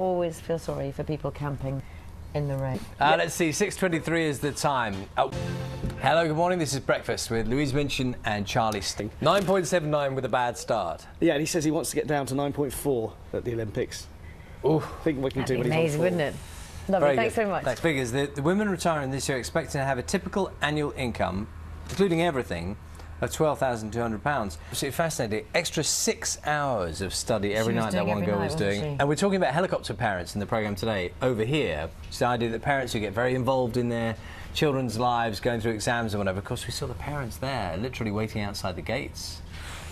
always feel sorry for people camping in the rain. Let's see, 6:23 is the time. Oh. Hello, good morning. This is Breakfast with Louise, Minchin and Charlie Sting. 9.79 with a bad start. Yeah, and he says he wants to get down to 9.4 at the Olympics. Ooh. I think we can do That'd be what he's amazing, on wouldn't it? Lovely, thanks good. very much. Thanks. Figures, the women retiring this year are expecting to have a typical annual income, including everything, of £12,200. Absolutely fascinating. Extra 6 hours of study every night that one girl was doing. And we're talking about helicopter parents in the programme today. Over here, it's the idea that parents who get very involved in their children's lives, going through exams and whatever. Of course, we saw the parents there, literally waiting outside the gates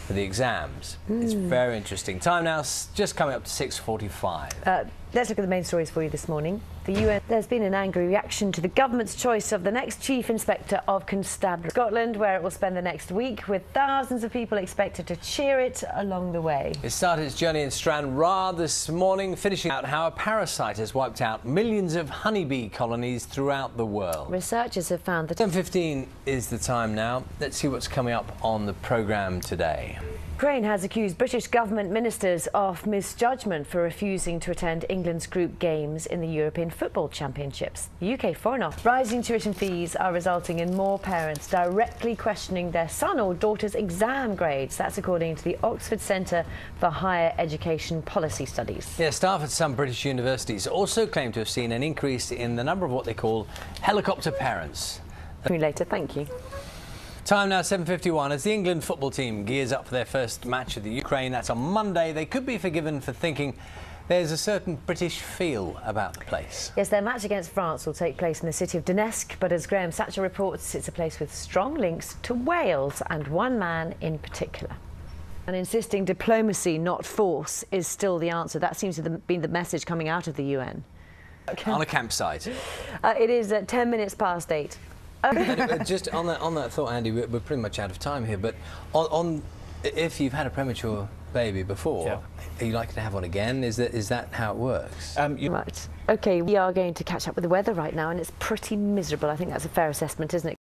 for the exams. It's very interesting. Time now, just coming up to 6:45. Let's look at the main stories for you this morning. The UN, there's been an angry reaction to the government's choice of the next Chief Inspector of Constabulary Scotland, where it will spend the next week, with thousands of people expected to cheer it along the way. It started its journey in Stranraer this morning, finishing out how a parasite has wiped out millions of honeybee colonies throughout the world. Researchers have found that 10:15 is the time now. Let's see what's coming up on the programme today. Ukraine has accused British government ministers of misjudgment for refusing to attend England's group games in the European Football Championships. The UK Foreign Office. Rising tuition fees are resulting in more parents directly questioning their son or daughter's exam grades. That's according to the Oxford Centre for Higher Education Policy Studies. Yeah, staff at some British universities also claim to have seen an increase in the number of what they call helicopter parents. Later, thank you. Time now 7:51 as the England football team gears up for their first match of the Ukraine. That's on Monday. They could be forgiven for thinking there's a certain British feel about the place. Yes, their match against France will take place in the city of Donetsk, but as Graham Satcher reports, it's a place with strong links to Wales and one man in particular. And insisting diplomacy, not force, is still the answer. That seems to have been the message coming out of the UN. On a campsite. It is 10 minutes past 8. Just on that thought, Andy, we're pretty much out of time here, but if you've had a premature baby before, are you likely to have one again? Is that how it works? Right. OK, we are going to catch up with the weather right now, and it's pretty miserable. I think that's a fair assessment, isn't it?